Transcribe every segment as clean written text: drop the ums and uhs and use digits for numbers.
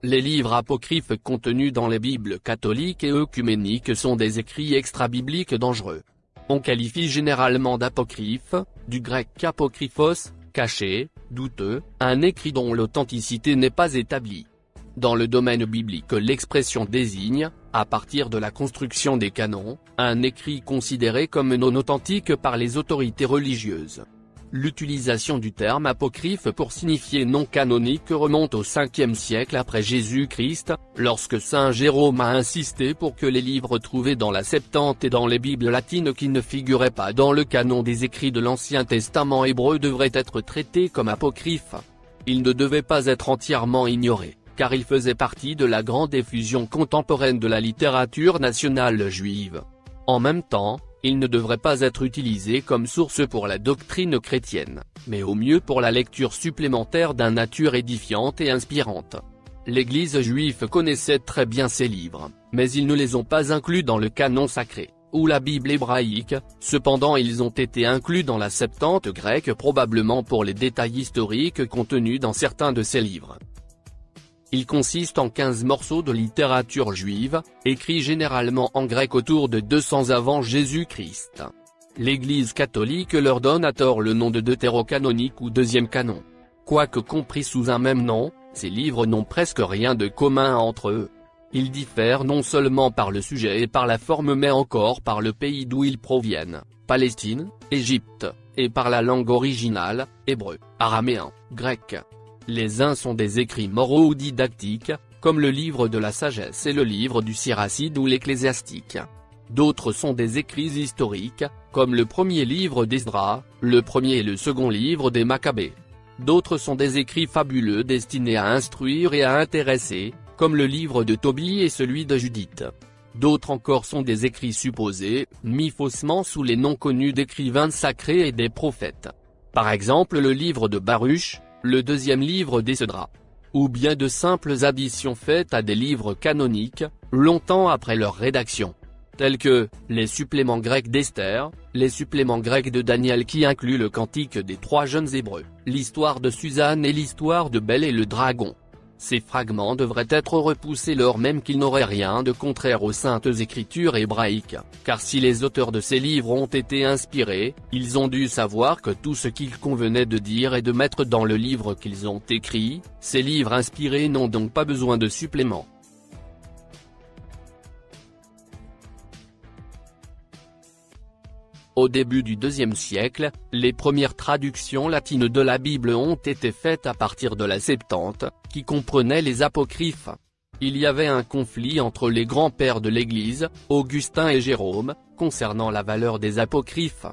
Les livres apocryphes contenus dans les Bibles catholiques et œcuméniques sont des écrits extra-bibliques dangereux. On qualifie généralement d'apocryphe, du grec apokryphos, caché, douteux, un écrit dont l'authenticité n'est pas établie. Dans le domaine biblique, l'expression désigne, à partir de la construction des canons, un écrit considéré comme non authentique par les autorités religieuses. L'utilisation du terme apocryphe pour signifier non canonique remonte au 5e siècle après Jésus-Christ, lorsque saint Jérôme a insisté pour que les livres trouvés dans la Septante et dans les Bibles latines qui ne figuraient pas dans le canon des écrits de l'Ancien Testament hébreu devraient être traités comme apocryphes. Ils ne devaient pas être entièrement ignorés, car ils faisaient partie de la grande effusion contemporaine de la littérature nationale juive. En même temps, ils ne devraient pas être utilisés comme source pour la doctrine chrétienne, mais au mieux pour la lecture supplémentaire d'une nature édifiante et inspirante. L'Église juive connaissait très bien ces livres, mais ils ne les ont pas inclus dans le canon sacré, ou la Bible hébraïque. Cependant ils ont été inclus dans la Septante grecque probablement pour les détails historiques contenus dans certains de ces livres. Il consiste en 15 morceaux de littérature juive, écrits généralement en grec autour de 200 avant Jésus-Christ. L'Église catholique leur donne à tort le nom de deutérocanonique ou deuxième canon. Quoique compris sous un même nom, ces livres n'ont presque rien de commun entre eux. Ils diffèrent non seulement par le sujet et par la forme mais encore par le pays d'où ils proviennent, Palestine, Égypte, et par la langue originale, hébreu, araméen, grec. Les uns sont des écrits moraux ou didactiques, comme le livre de la sagesse et le livre du Siracide ou l'Ecclésiastique. D'autres sont des écrits historiques, comme le premier livre d'Esdras, le premier et le second livre des Maccabées. D'autres sont des écrits fabuleux destinés à instruire et à intéresser, comme le livre de Tobie et celui de Judith. D'autres encore sont des écrits supposés, mis faussement sous les noms connus d'écrivains sacrés et des prophètes. Par exemple le livre de Baruch, le deuxième livre d'Esdras. Ou bien de simples additions faites à des livres canoniques, longtemps après leur rédaction. Tels que, les suppléments grecs d'Esther, les suppléments grecs de Daniel qui incluent le cantique des 3 jeunes hébreux, l'histoire de Suzanne et l'histoire de Bel et le dragon. Ces fragments devraient être repoussés lors même qu'ils n'auraient rien de contraire aux saintes écritures hébraïques, car si les auteurs de ces livres ont été inspirés, ils ont dû savoir que tout ce qu'il convenait de dire et de mettre dans le livre qu'ils ont écrit, ces livres inspirés n'ont donc pas besoin de suppléments. Au début du IIe siècle, les premières traductions latines de la Bible ont été faites à partir de la Septante, qui comprenait les apocryphes. Il y avait un conflit entre les grands-pères de l'Église, Augustin et Jérôme, concernant la valeur des apocryphes.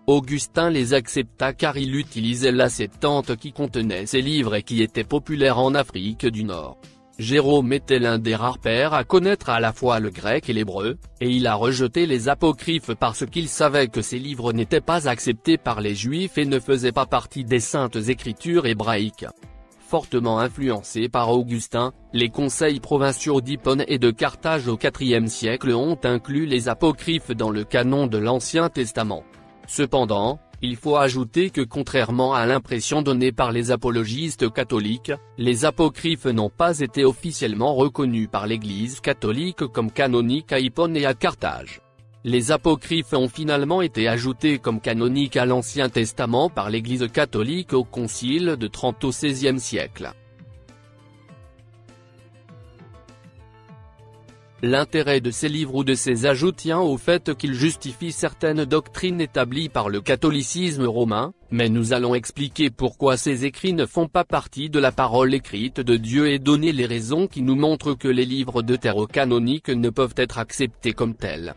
Augustin les accepta car il utilisait la Septante qui contenait ces livres et qui était populaire en Afrique du Nord. Jérôme était l'un des rares pères à connaître à la fois le grec et l'hébreu, et il a rejeté les apocryphes parce qu'il savait que ces livres n'étaient pas acceptés par les Juifs et ne faisaient pas partie des saintes écritures hébraïques. Fortement influencés par Augustin, les conseils provinciaux d'Hippone et de Carthage au IVe siècle ont inclus les apocryphes dans le canon de l'Ancien Testament. Cependant, il faut ajouter que contrairement à l'impression donnée par les apologistes catholiques, les apocryphes n'ont pas été officiellement reconnus par l'Église catholique comme canoniques à Hippone et à Carthage. Les apocryphes ont finalement été ajoutés comme canoniques à l'Ancien Testament par l'Église catholique au Concile de Trente au XVIe siècle. L'intérêt de ces livres ou de ces ajouts tient au fait qu'ils justifient certaines doctrines établies par le catholicisme romain, mais nous allons expliquer pourquoi ces écrits ne font pas partie de la parole écrite de Dieu et donner les raisons qui nous montrent que les livres deutérocanoniques ne peuvent être acceptés comme tels.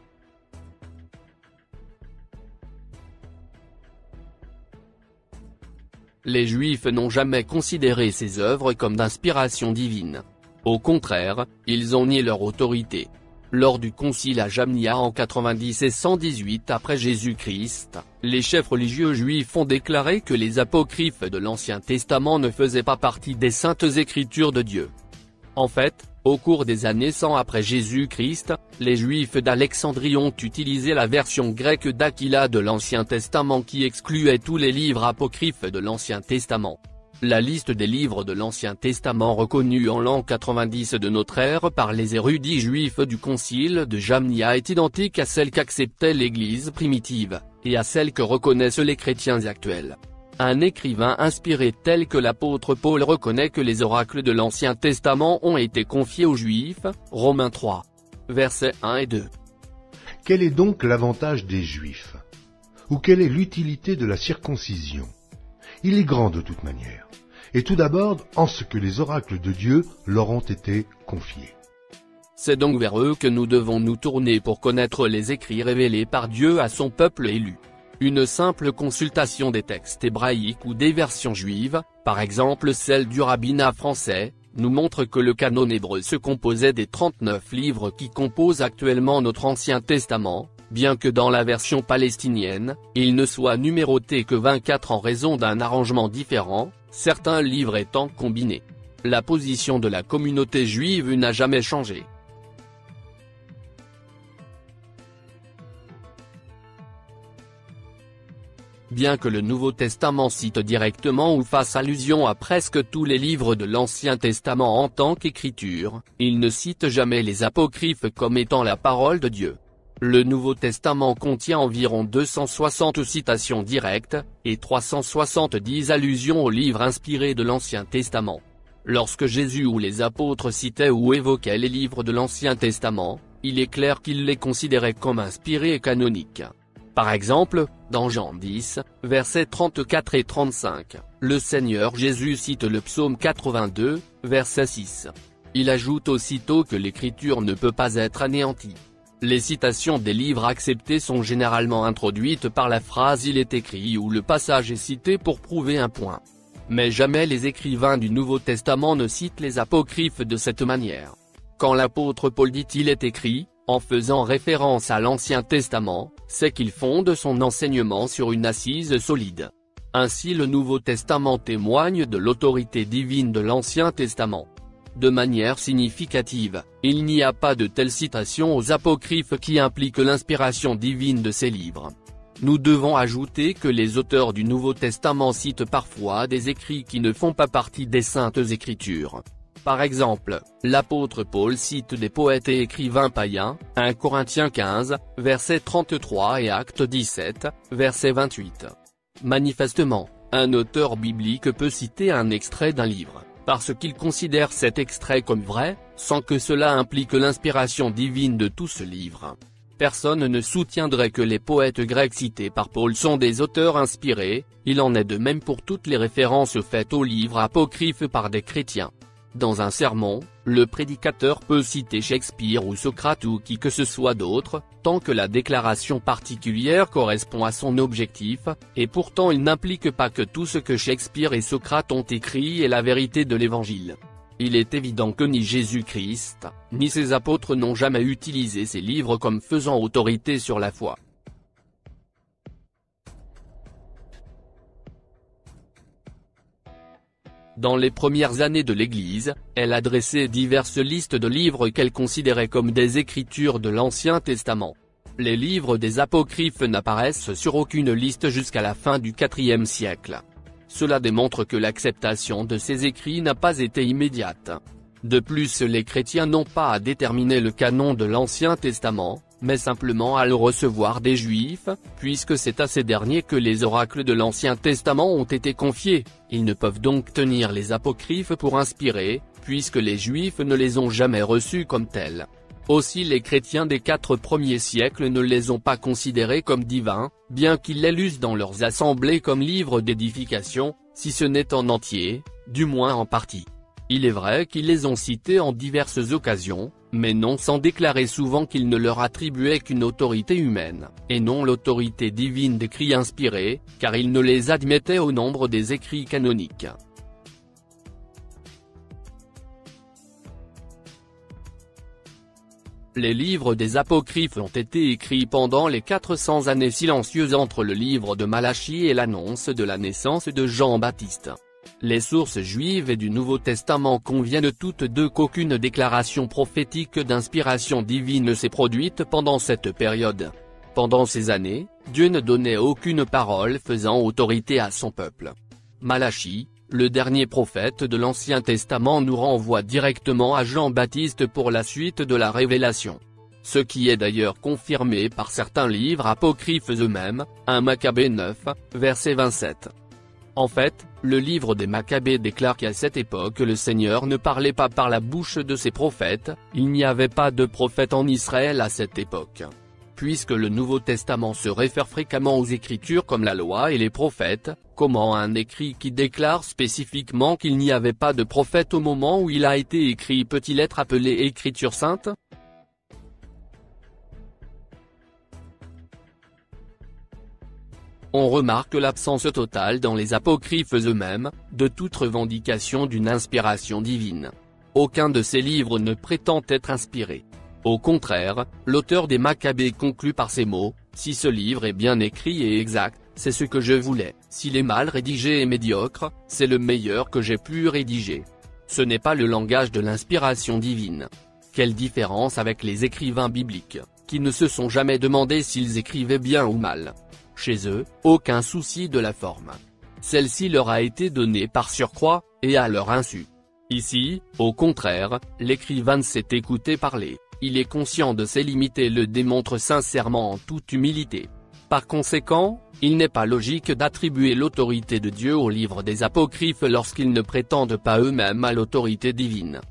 Les Juifs n'ont jamais considéré ces œuvres comme d'inspiration divine. Au contraire, ils ont nié leur autorité. Lors du concile à Jamnia en 90 et 118 après Jésus-Christ, les chefs religieux juifs ont déclaré que les apocryphes de l'Ancien Testament ne faisaient pas partie des saintes écritures de Dieu. En fait, au cours des années 100 après Jésus-Christ, les Juifs d'Alexandrie ont utilisé la version grecque d'Aquila de l'Ancien Testament qui excluait tous les livres apocryphes de l'Ancien Testament. La liste des livres de l'Ancien Testament reconnus en l'an 90 de notre ère par les érudits juifs du Concile de Jamnia est identique à celle qu'acceptait l'Église primitive, et à celle que reconnaissent les chrétiens actuels. Un écrivain inspiré tel que l'apôtre Paul reconnaît que les oracles de l'Ancien Testament ont été confiés aux Juifs, Romains 3. Versets 1 et 2. Quel est donc l'avantage des Juifs? Ou quelle est l'utilité de la circoncision? Il est grand de toute manière, et tout d'abord en ce que les oracles de Dieu leur ont été confiés. C'est donc vers eux que nous devons nous tourner pour connaître les écrits révélés par Dieu à son peuple élu. Une simple consultation des textes hébraïques ou des versions juives, par exemple celle du rabbinat français, nous montre que le canon hébreu se composait des 39 livres qui composent actuellement notre Ancien Testament, bien que dans la version palestinienne, il ne soit numéroté que 24 en raison d'un arrangement différent, certains livres étant combinés. La position de la communauté juive n'a jamais changé. Bien que le Nouveau Testament cite directement ou fasse allusion à presque tous les livres de l'Ancien Testament en tant qu'écriture, il ne cite jamais les apocryphes comme étant la parole de Dieu. Le Nouveau Testament contient environ 260 citations directes, et 370 allusions aux livres inspirés de l'Ancien Testament. Lorsque Jésus ou les apôtres citaient ou évoquaient les livres de l'Ancien Testament, il est clair qu'ils les considéraient comme inspirés et canoniques. Par exemple, dans Jean 10, versets 34 et 35, le Seigneur Jésus cite le psaume 82, verset 6. Il ajoute aussitôt que l'écriture ne peut pas être anéantie. Les citations des livres acceptés sont généralement introduites par la phrase « il est écrit » ou le passage est cité pour prouver un point. Mais jamais les écrivains du Nouveau Testament ne citent les apocryphes de cette manière. Quand l'apôtre Paul dit « il est écrit », en faisant référence à l'Ancien Testament, c'est qu'il fonde son enseignement sur une assise solide. Ainsi le Nouveau Testament témoigne de l'autorité divine de l'Ancien Testament. De manière significative, il n'y a pas de telle citation aux apocryphes qui implique l'inspiration divine de ces livres. Nous devons ajouter que les auteurs du Nouveau Testament citent parfois des écrits qui ne font pas partie des Saintes Écritures. Par exemple, l'apôtre Paul cite des poètes et écrivains païens, 1 Corinthiens 15, verset 33 et Actes 17, verset 28. Manifestement, un auteur biblique peut citer un extrait d'un livre, parce qu'il considère cet extrait comme vrai, sans que cela implique l'inspiration divine de tout ce livre. Personne ne soutiendrait que les poètes grecs cités par Paul sont des auteurs inspirés, il en est de même pour toutes les références faites aux livres apocryphes par des chrétiens. Dans un sermon, le prédicateur peut citer Shakespeare ou Socrate ou qui que ce soit d'autre, tant que la déclaration particulière correspond à son objectif, et pourtant il n'implique pas que tout ce que Shakespeare et Socrate ont écrit est la vérité de l'Évangile. Il est évident que ni Jésus-Christ, ni ses apôtres n'ont jamais utilisé ces livres comme faisant autorité sur la foi. Dans les premières années de l'Église, elle a dressé diverses listes de livres qu'elle considérait comme des écritures de l'Ancien Testament. Les livres des apocryphes n'apparaissent sur aucune liste jusqu'à la fin du IVe siècle. Cela démontre que l'acceptation de ces écrits n'a pas été immédiate. De plus, les chrétiens n'ont pas à déterminer le canon de l'Ancien Testament, mais simplement à le recevoir des Juifs, puisque c'est à ces derniers que les oracles de l'Ancien Testament ont été confiés. Ils ne peuvent donc tenir les apocryphes pour inspirés, puisque les Juifs ne les ont jamais reçus comme tels. Aussi les chrétiens des 4 premiers siècles ne les ont pas considérés comme divins, bien qu'ils les lussent dans leurs assemblées comme livres d'édification, si ce n'est en entier, du moins en partie. Il est vrai qu'ils les ont cités en diverses occasions, mais non sans déclarer souvent qu'ils ne leur attribuaient qu'une autorité humaine, et non l'autorité divine d'écrits inspirés, car ils ne les admettaient au nombre des écrits canoniques. Les livres des apocryphes ont été écrits pendant les 400 années silencieuses entre le livre de Malachie et l'annonce de la naissance de Jean-Baptiste. Les sources juives et du Nouveau Testament conviennent toutes deux qu'aucune déclaration prophétique d'inspiration divine s'est produite pendant cette période. Pendant ces années, Dieu ne donnait aucune parole faisant autorité à son peuple. Malachie, le dernier prophète de l'Ancien Testament nous renvoie directement à Jean-Baptiste pour la suite de la révélation. Ce qui est d'ailleurs confirmé par certains livres apocryphes eux-mêmes, 1 Maccabées 9, verset 27. En fait, le livre des Maccabées déclare qu'à cette époque le Seigneur ne parlait pas par la bouche de ses prophètes, il n'y avait pas de prophète en Israël à cette époque. Puisque le Nouveau Testament se réfère fréquemment aux Écritures comme la loi et les prophètes, comment un écrit qui déclare spécifiquement qu'il n'y avait pas de prophète au moment où il a été écrit peut-il être appelé Écriture sainte ? On remarque l'absence totale dans les apocryphes eux-mêmes, de toute revendication d'une inspiration divine. Aucun de ces livres ne prétend être inspiré. Au contraire, l'auteur des Maccabées conclut par ces mots, « Si ce livre est bien écrit et exact, c'est ce que je voulais, s'il est mal rédigé et médiocre, c'est le meilleur que j'ai pu rédiger. » Ce n'est pas le langage de l'inspiration divine. Quelle différence avec les écrivains bibliques, qui ne se sont jamais demandé s'ils écrivaient bien ou mal. Chez eux, aucun souci de la forme. Celle-ci leur a été donnée par surcroît, et à leur insu. Ici, au contraire, l'écrivain ne s'est écouté parler. Il est conscient de ses limites et le démontre sincèrement en toute humilité. Par conséquent, il n'est pas logique d'attribuer l'autorité de Dieu aux livres des apocryphes lorsqu'ils ne prétendent pas eux-mêmes à l'autorité divine.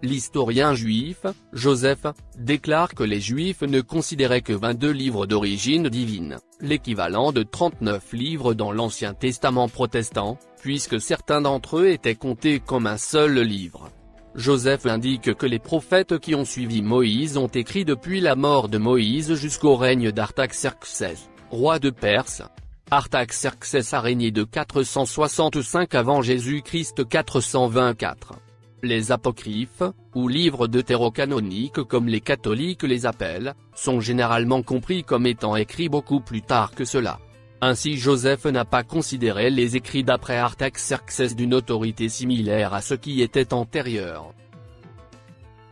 L'historien juif, Joseph, déclare que les Juifs ne considéraient que 22 livres d'origine divine, l'équivalent de 39 livres dans l'Ancien Testament protestant, puisque certains d'entre eux étaient comptés comme un seul livre. Joseph indique que les prophètes qui ont suivi Moïse ont écrit depuis la mort de Moïse jusqu'au règne d'Artaxerxès, roi de Perse. Artaxerxès a régné de 465 avant Jésus-Christ 424. Les apocryphes, ou livres deutérocanoniques comme les catholiques les appellent, sont généralement compris comme étant écrits beaucoup plus tard que cela. Ainsi Joseph n'a pas considéré les écrits d'après Artaxerxès d'une autorité similaire à ce qui était antérieur.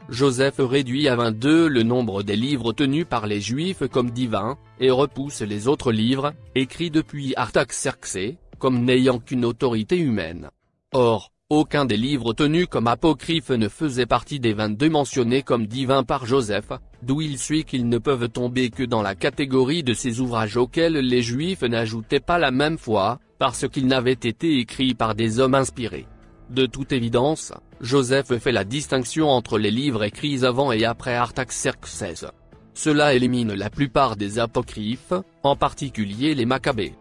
Joseph réduit à 22 le nombre des livres tenus par les Juifs comme divins, et repousse les autres livres, écrits depuis Artaxerxès, comme n'ayant qu'une autorité humaine. Or, aucun des livres tenus comme apocryphes ne faisait partie des 22 mentionnés comme divins par Joseph, d'où il suit qu'ils ne peuvent tomber que dans la catégorie de ces ouvrages auxquels les Juifs n'ajoutaient pas la même foi, parce qu'ils n'avaient été écrits par des hommes inspirés. De toute évidence, Joseph fait la distinction entre les livres écrits avant et après Artaxerxès. Cela élimine la plupart des apocryphes, en particulier les Maccabées.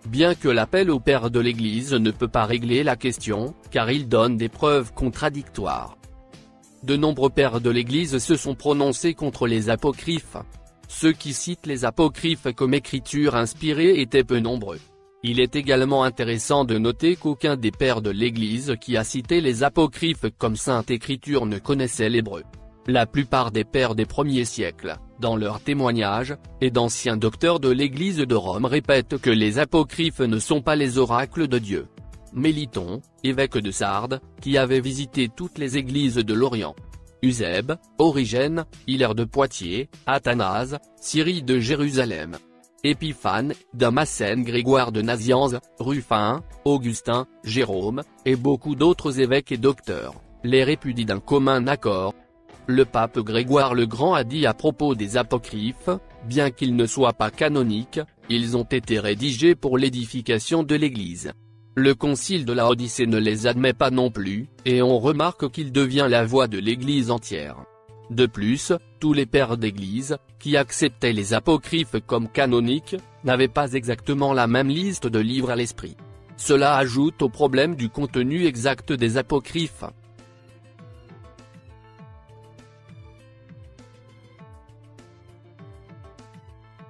Bien que l'appel au père de l'Église ne peut pas régler la question, car il donne des preuves contradictoires. De nombreux pères de l'Église se sont prononcés contre les apocryphes. Ceux qui citent les apocryphes comme écriture inspirée étaient peu nombreux. Il est également intéressant de noter qu'aucun des pères de l'Église qui a cité les apocryphes comme sainte écriture ne connaissait l'hébreu. La plupart des pères des premiers siècles, dans leurs témoignages, et d'anciens docteurs de l'Église de Rome répètent que les apocryphes ne sont pas les oracles de Dieu. Méliton, évêque de Sardes, qui avait visité toutes les églises de l'Orient. Eusèbe, Origène, Hilaire de Poitiers, Athanase, Cyrille de Jérusalem. Épiphane, Damascène, Grégoire de Nazianze, Rufin, Augustin, Jérôme, et beaucoup d'autres évêques et docteurs, les répudient d'un commun accord. Le pape Grégoire le Grand a dit à propos des apocryphes, bien qu'ils ne soient pas canoniques, ils ont été rédigés pour l'édification de l'Église. Le concile de Laodicée ne les admet pas non plus, et on remarque qu'il devient la voix de l'Église entière. De plus, tous les pères d'Église, qui acceptaient les apocryphes comme canoniques, n'avaient pas exactement la même liste de livres à l'esprit. Cela ajoute au problème du contenu exact des apocryphes.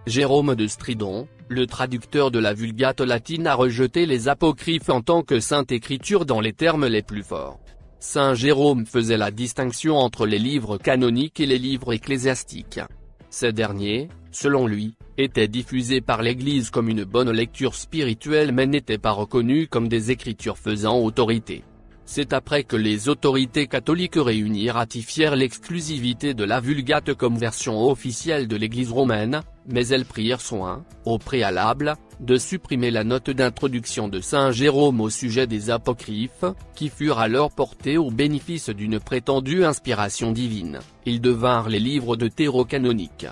Jérôme de Stridon, le traducteur de la Vulgate latine, a rejeté les apocryphes en tant que sainte écriture dans les termes les plus forts. Saint Jérôme faisait la distinction entre les livres canoniques et les livres ecclésiastiques. Ces derniers, selon lui, étaient diffusés par l'Église comme une bonne lecture spirituelle mais n'étaient pas reconnus comme des écritures faisant autorité. C'est après que les autorités catholiques réunies ratifièrent l'exclusivité de la Vulgate comme version officielle de l'Église romaine, mais elles prirent soin, au préalable, de supprimer la note d'introduction de saint Jérôme au sujet des apocryphes, qui furent alors portés au bénéfice d'une prétendue inspiration divine. Ils devinrent les livres deutérocanoniques.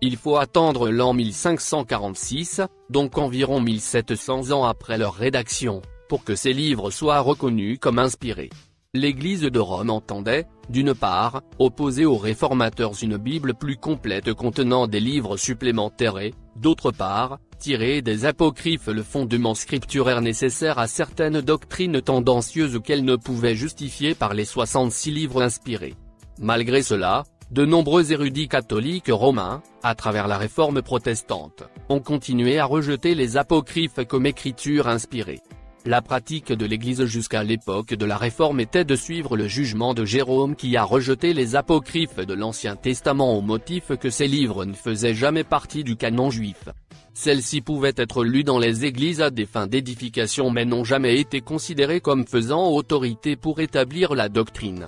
Il faut attendre l'an 1546, donc environ 1700 ans après leur rédaction, pour que ces livres soient reconnus comme inspirés. L'Église de Rome entendait, d'une part, opposer aux réformateurs une Bible plus complète contenant des livres supplémentaires et, d'autre part, tirer des apocryphes le fondement scripturaire nécessaire à certaines doctrines tendancieuses qu'elle ne pouvait justifier par les 66 livres inspirés. Malgré cela, de nombreux érudits catholiques romains, à travers la réforme protestante, ont continué à rejeter les apocryphes comme écriture inspirée. La pratique de l'Église jusqu'à l'époque de la Réforme était de suivre le jugement de Jérôme qui a rejeté les apocryphes de l'Ancien Testament au motif que ces livres ne faisaient jamais partie du canon juif. Celles-ci pouvaient être lues dans les églises à des fins d'édification mais n'ont jamais été considérées comme faisant autorité pour établir la doctrine.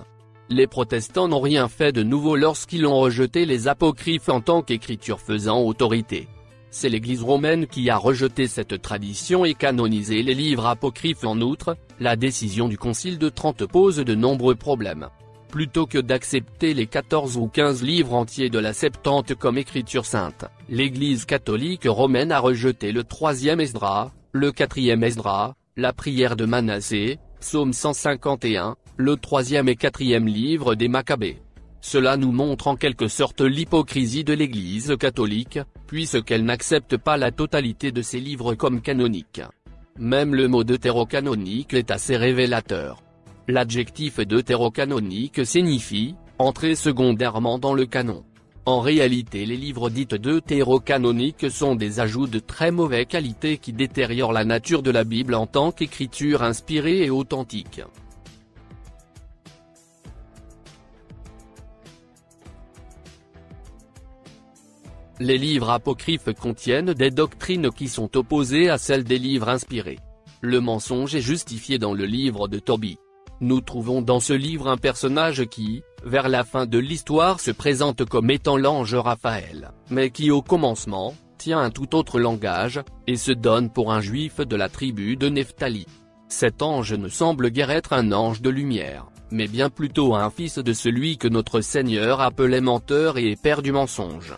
Les protestants n'ont rien fait de nouveau lorsqu'ils ont rejeté les apocryphes en tant qu'écriture faisant autorité. C'est l'Église romaine qui a rejeté cette tradition et canonisé les livres apocryphes. En outre, la décision du Concile de Trente pose de nombreux problèmes. Plutôt que d'accepter les 14 ou 15 livres entiers de la Septante comme écriture sainte, l'Église catholique romaine a rejeté le 3e Esdras, le 4e Esdras, la prière de Manassé, Psaume 151, le 3e et 4e livre des Maccabées. Cela nous montre en quelque sorte l'hypocrisie de l'Église catholique, puisqu'elle n'accepte pas la totalité de ces livres comme canoniques. Même le mot deutérocanonique est assez révélateur. L'adjectif deutérocanonique signifie « entrer secondairement dans le canon ». En réalité les livres dits deutérocanoniques sont des ajouts de très mauvaise qualité qui détériorent la nature de la Bible en tant qu'écriture inspirée et authentique. Les livres apocryphes contiennent des doctrines qui sont opposées à celles des livres inspirés. Le mensonge est justifié dans le livre de Tobie. Nous trouvons dans ce livre un personnage qui, vers la fin de l'histoire se présente comme étant l'ange Raphaël, mais qui au commencement, tient un tout autre langage, et se donne pour un juif de la tribu de Nephtali. Cet ange ne semble guère être un ange de lumière, mais bien plutôt un fils de celui que notre Seigneur appelait menteur et père du mensonge.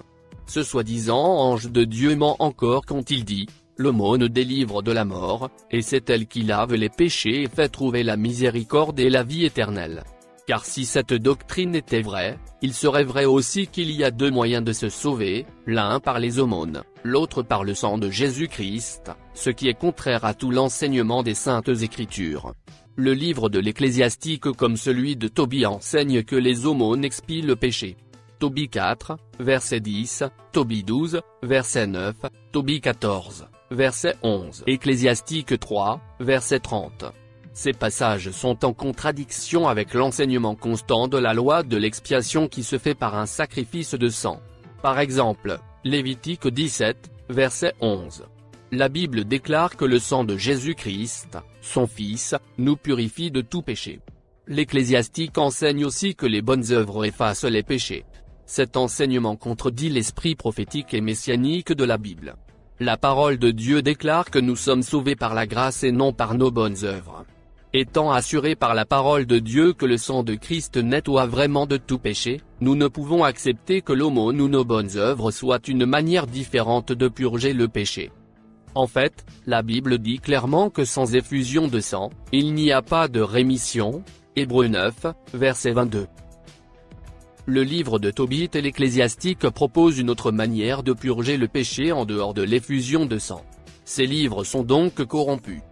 Ce soi-disant ange de Dieu ment encore quand il dit « L'aumône délivre de la mort, et c'est elle qui lave les péchés et fait trouver la miséricorde et la vie éternelle. » Car si cette doctrine était vraie, il serait vrai aussi qu'il y a deux moyens de se sauver, l'un par les aumônes, l'autre par le sang de Jésus-Christ, ce qui est contraire à tout l'enseignement des Saintes Écritures. Le livre de l'Ecclésiastique comme celui de Tobie enseigne que les aumônes expient le péché. Tobie 4, verset 10, Tobie 12, verset 9, Tobie 14, verset 11. Ecclésiastique 3, verset 30. Ces passages sont en contradiction avec l'enseignement constant de la loi de l'expiation qui se fait par un sacrifice de sang. Par exemple, Lévitique 17, verset 11. La Bible déclare que le sang de Jésus-Christ, son Fils, nous purifie de tout péché. L'Ecclésiastique enseigne aussi que les bonnes œuvres effacent les péchés. Cet enseignement contredit l'esprit prophétique et messianique de la Bible. La parole de Dieu déclare que nous sommes sauvés par la grâce et non par nos bonnes œuvres. Étant assurés par la parole de Dieu que le sang de Christ nettoie vraiment de tout péché, nous ne pouvons accepter que l'aumône ou nos bonnes œuvres soient une manière différente de purger le péché. En fait, la Bible dit clairement que sans effusion de sang, il n'y a pas de rémission, Hébreux 9, verset 22. Le livre de Tobie et l'Ecclésiastique proposent une autre manière de purger le péché en dehors de l'effusion de sang. Ces livres sont donc corrompus.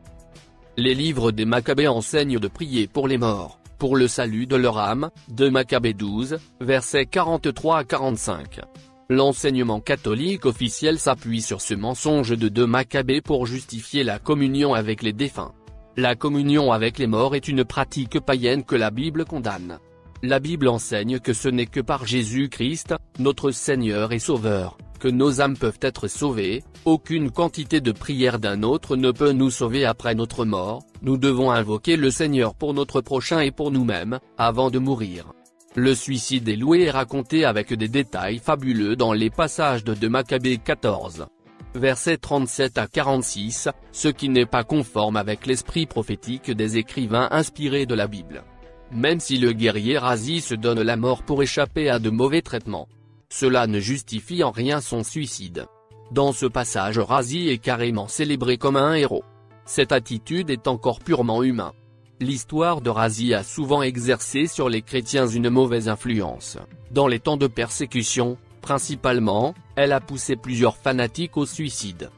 Les livres des Maccabées enseignent de prier pour les morts, pour le salut de leur âme, 2 Maccabées 12, versets 43 à 45. L'enseignement catholique officiel s'appuie sur ce mensonge de 2 Maccabées pour justifier la communion avec les défunts. La communion avec les morts est une pratique païenne que la Bible condamne. La Bible enseigne que ce n'est que par Jésus-Christ, notre Seigneur et Sauveur, que nos âmes peuvent être sauvées, aucune quantité de prière d'un autre ne peut nous sauver après notre mort, nous devons invoquer le Seigneur pour notre prochain et pour nous-mêmes, avant de mourir. Le suicide est loué et raconté avec des détails fabuleux dans les passages de 2 Maccabées 14. Versets 37 à 46, ce qui n'est pas conforme avec l'esprit prophétique des écrivains inspirés de la Bible. Même si le guerrier Razi se donne la mort pour échapper à de mauvais traitements, cela ne justifie en rien son suicide. Dans ce passage, Razi est carrément célébré comme un héros. Cette attitude est encore purement humaine. L'histoire de Razi a souvent exercé sur les chrétiens une mauvaise influence. Dans les temps de persécution, principalement, elle a poussé plusieurs fanatiques au suicide.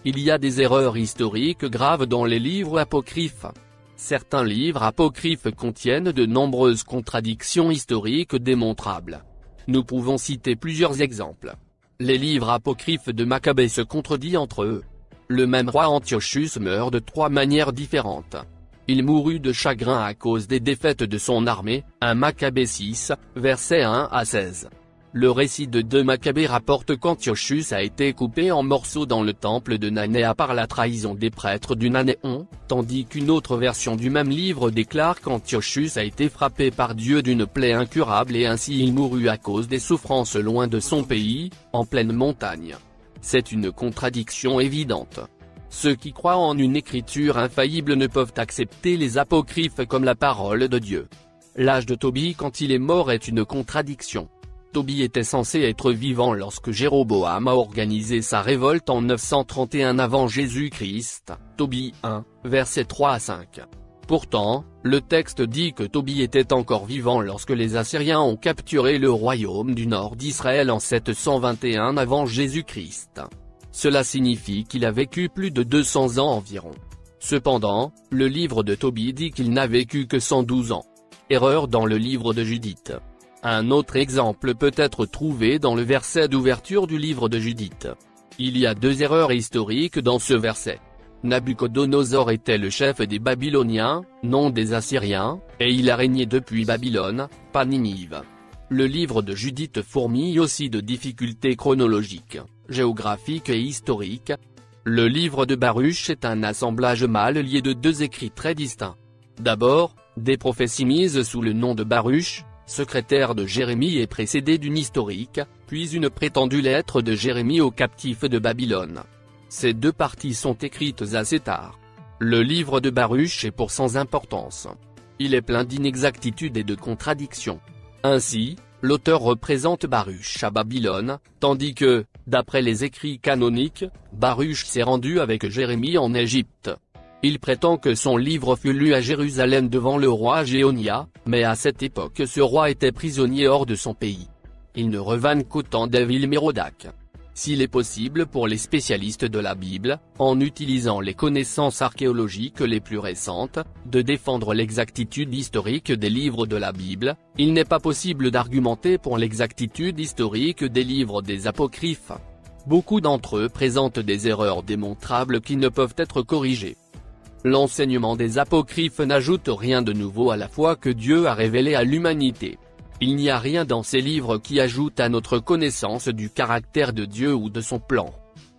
Il y a des erreurs historiques graves dans les livres apocryphes. Certains livres apocryphes contiennent de nombreuses contradictions historiques démontrables. Nous pouvons citer plusieurs exemples. Les livres apocryphes de Maccabée se contredisent entre eux. Le même roi Antiochus meurt de 3 manières différentes. Il mourut de chagrin à cause des défaites de son armée, 1 Maccabée 6, versets 1 à 16. Le récit de 2 Maccabées rapporte qu'Antiochus a été coupé en morceaux dans le temple de Nanéa par la trahison des prêtres du Nanéon, tandis qu'une autre version du même livre déclare qu'Antiochus a été frappé par Dieu d'une plaie incurable et ainsi il mourut à cause des souffrances loin de son pays, en pleine montagne. C'est une contradiction évidente. Ceux qui croient en une écriture infaillible ne peuvent accepter les apocryphes comme la parole de Dieu. L'âge de Tobie quand il est mort est une contradiction. Tobie était censé être vivant lorsque Jéroboam a organisé sa révolte en 931 avant Jésus-Christ, Tobie 1, versets 3 à 5. Pourtant, le texte dit que Tobie était encore vivant lorsque les Assyriens ont capturé le royaume du nord d'Israël en 721 avant Jésus-Christ. Cela signifie qu'il a vécu plus de 200 ans environ. Cependant, le livre de Tobie dit qu'il n'a vécu que 112 ans. Erreur dans le livre de Judith. Un autre exemple peut être trouvé dans le verset d'ouverture du livre de Judith. Il y a 2 erreurs historiques dans ce verset. Nabuchodonosor était le chef des Babyloniens, non des Assyriens, et il a régné depuis Babylone, pas Ninive. Le livre de Judith fourmille aussi de difficultés chronologiques, géographiques et historiques. Le livre de Baruch est un assemblage mal lié de 2 écrits très distincts. D'abord, des prophéties mises sous le nom de Baruch, secrétaire de Jérémie est précédé d'une historique, puis une prétendue lettre de Jérémie aux captifs de Babylone. Ces 2 parties sont écrites assez tard. Le livre de Baruch est pour sans importance. Il est plein d'inexactitudes et de contradictions. Ainsi, l'auteur représente Baruch à Babylone, tandis que, d'après les écrits canoniques, Baruch s'est rendu avec Jérémie en Égypte. Il prétend que son livre fut lu à Jérusalem devant le roi Jéonia, mais à cette époque ce roi était prisonnier hors de son pays. Il ne revint qu'au temps d'Évil-Mérodach. S'il est possible pour les spécialistes de la Bible, en utilisant les connaissances archéologiques les plus récentes, de défendre l'exactitude historique des livres de la Bible, il n'est pas possible d'argumenter pour l'exactitude historique des livres des apocryphes. Beaucoup d'entre eux présentent des erreurs démontrables qui ne peuvent être corrigées. L'enseignement des apocryphes n'ajoute rien de nouveau à la foi que Dieu a révélée à l'humanité. Il n'y a rien dans ces livres qui ajoute à notre connaissance du caractère de Dieu ou de son plan.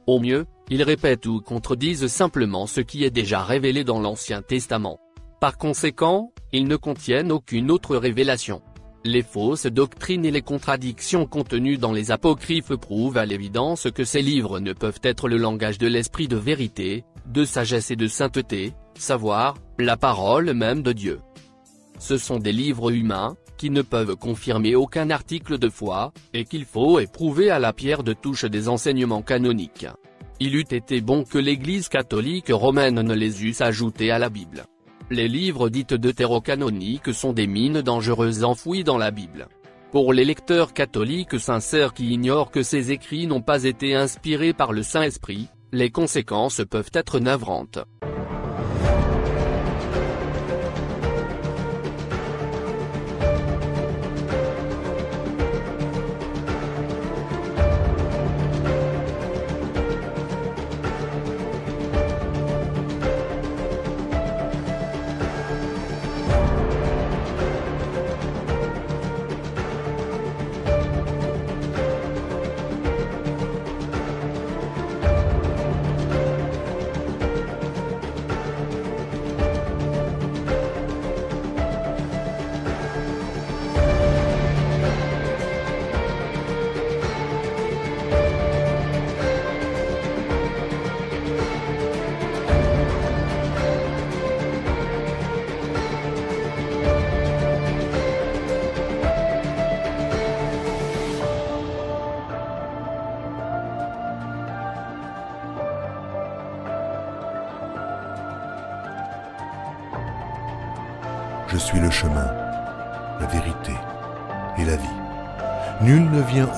Au mieux, ils répètent ou contredisent simplement ce qui est déjà révélé dans l'Ancien Testament. Par conséquent, ils ne contiennent aucune autre révélation. Les fausses doctrines et les contradictions contenues dans les apocryphes prouvent à l'évidence que ces livres ne peuvent être le langage de l'esprit de vérité, de sagesse et de sainteté, savoir, la parole même de Dieu. Ce sont des livres humains, qui ne peuvent confirmer aucun article de foi, et qu'il faut éprouver à la pierre de touche des enseignements canoniques. Il eût été bon que l'Église catholique romaine ne les eusse ajoutés à la Bible. Les livres dits deutérocanoniques sont des mines dangereuses enfouies dans la Bible. Pour les lecteurs catholiques sincères qui ignorent que ces écrits n'ont pas été inspirés par le Saint-Esprit, les conséquences peuvent être navrantes. Je suis le chemin, la vérité et la vie. Nul ne vient